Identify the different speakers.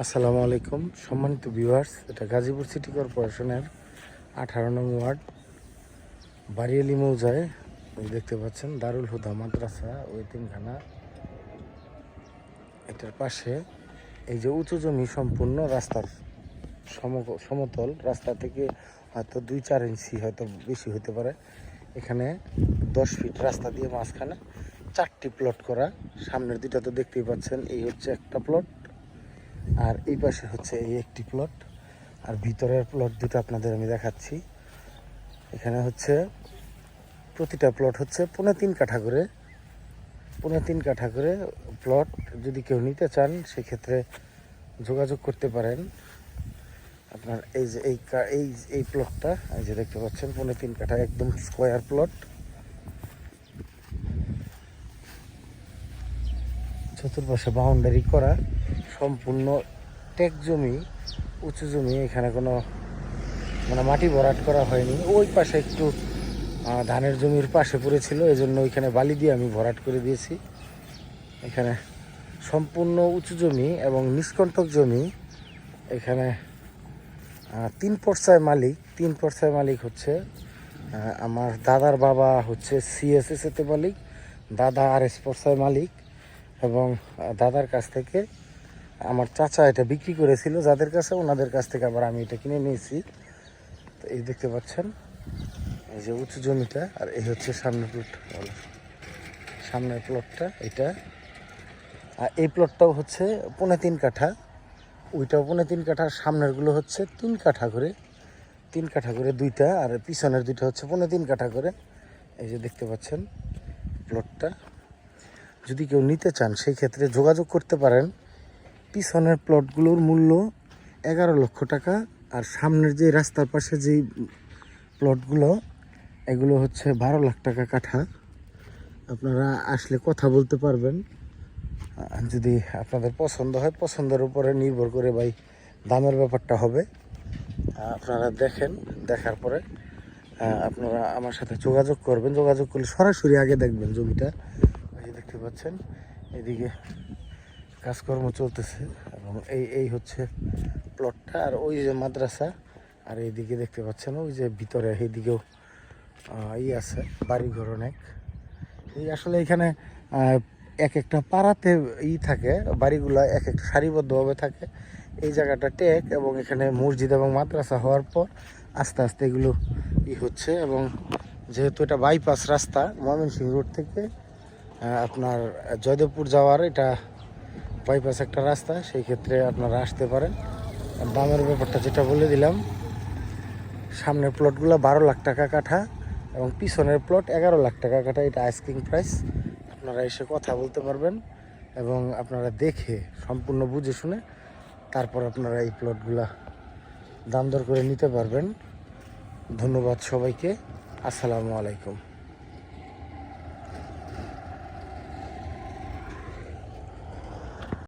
Speaker 1: আসসালামু আলাইকুম সম্মানিত ভিউয়ার্স, এটা গাজীপুর সিটি কর্পোরেশনের 18 নং ওয়ার্ড বাড়িয়ালি মৌজায় দেখতে পাচ্ছেন দারুল হুদা মাদ্রাসা ও এতিমখানা। এটার পাশে এই যে উঁচু জমি সম্পূর্ণ রাস্তার সমতল, রাস্তা থেকে হয়তো 2-4 ইঞ্চি হয়তো বেশি হতে পারে। এখানে 10 ফিট রাস্তা দিয়ে মাঝখানে 4টি প্লট করা। সামনের দুইটা তো দেখতেই পাচ্ছেন, এই হচ্ছে একটা প্লট আর এই পাশে হচ্ছে এই একটি প্লট, আর ভিতরের প্লট দুটো আপনাদের আমি দেখাচ্ছি। এখানে হচ্ছে প্রতিটা প্লট হচ্ছে 3.5 কাঠা করে, 3.5 কাঠা করে প্লট। যদি কেউ নিতে চান সেক্ষেত্রে যোগাযোগ করতে পারেন। আপনার এই যে এই প্লটটা এই যে দেখতে পাচ্ছেন 3.5 কাঠা একদম স্কোয়ার প্লট, চতুর্পাশে বাউন্ডারি করা, সম্পূর্ণ টেক জমি, উঁচু জমি। এখানে কোনো মাটি ভরাট করা হয়নি। ওই পাশে একটু ধানের জমির পাশে পড়েছিল, এই জন্য ওইখানে বালি দিয়ে আমি ভরাট করে দিয়েছি। এখানে সম্পূর্ণ উঁচু জমি এবং নিষ্কণ্টক জমি। এখানে 3 পর্যায় মালিক হচ্ছে আমার দাদার বাবা হচ্ছে CSS-তে মালিক, দাদা RS পর্যায় মালিক, এবং দাদার কাছ থেকে আমার চাচা এটা বিক্রি করেছিল যাদের কাছে, ওনাদের কাছ থেকে আবার আমি এটা কিনে নিয়েছি। তো এই দেখতে পাচ্ছেন এই যে উঁচু জমিটা, আর এই হচ্ছে সামনের প্লটটা এটা। আর এই প্লটটাও হচ্ছে 3.5 কাঠা, ওইটাও 3.5 কাঠা। সামনেরগুলো হচ্ছে 3 কাঠা করে, 3 কাঠা করে দুইটা, আর পিছনের দুইটা হচ্ছে 3.5 কাঠা করে। এই যে দেখতে পাচ্ছেন প্লটটা। যদি কেউ নিতে চান সেই ক্ষেত্রে যোগাযোগ করতে পারেন। পিছনের প্লটগুলোর মূল্য 11 লক্ষ টাকা, আর সামনের যে রাস্তার পাশে যেই প্লটগুলো এগুলো হচ্ছে 12 লাখ টাকা কাঠা। আপনারা আসলে কথা বলতে পারবেন। যদি আপনাদের পছন্দ হয়, পছন্দের উপরে নির্ভর করে ভাই দামের ব্যাপারটা হবে। আপনারা দেখেন, দেখার পরে আপনারা আমার সাথে যোগাযোগ করবেন। যোগাযোগ করলে সরাসরি আগে দেখবেন জমিটা। এই দেখতে পাচ্ছেন এদিকে কাজকর্ম চলতেছে, এবং এই হচ্ছে প্লটটা, আর ওই যে মাদ্রাসা। আর এইদিকে দেখতে পাচ্ছেন ওই যে ভিতরে এইদিকেও আছে বাড়িঘর অনেক। এই আসলে এখানে এক একটা পাড়াতে থাকে, বাড়িগুলো এক একটা সারিবদ্ধভাবে থাকে। এই জায়গাটা টেক, এবং এখানে মসজিদ এবং মাদ্রাসা হওয়ার পর আস্তে আস্তে এগুলো হচ্ছে। এবং যেহেতু এটা বাইপাস রাস্তা, ময়মনসিংহ রোড থেকে আপনার জয়দেবপুর যাওয়ার এটা বাইপাস একটা রাস্তা, সেই ক্ষেত্রে আপনারা আসতে পারেন। দামের ব্যাপারটা যেটা বলে দিলাম, সামনের প্লটগুলো 12 লাখ টাকা কাঠা, এবং পিছনের প্লট 11 লাখ টাকা কাঠা। এটা আস্কিং প্রাইস। আপনারা এসে কথা বলতে পারবেন, এবং আপনারা দেখে সম্পূর্ণ বুঝে শুনে তারপর আপনারা এই প্লটগুলা দাম দর করে নিতে পারবেন। ধন্যবাদ সবাইকে। আসসালামু আলাইকুম।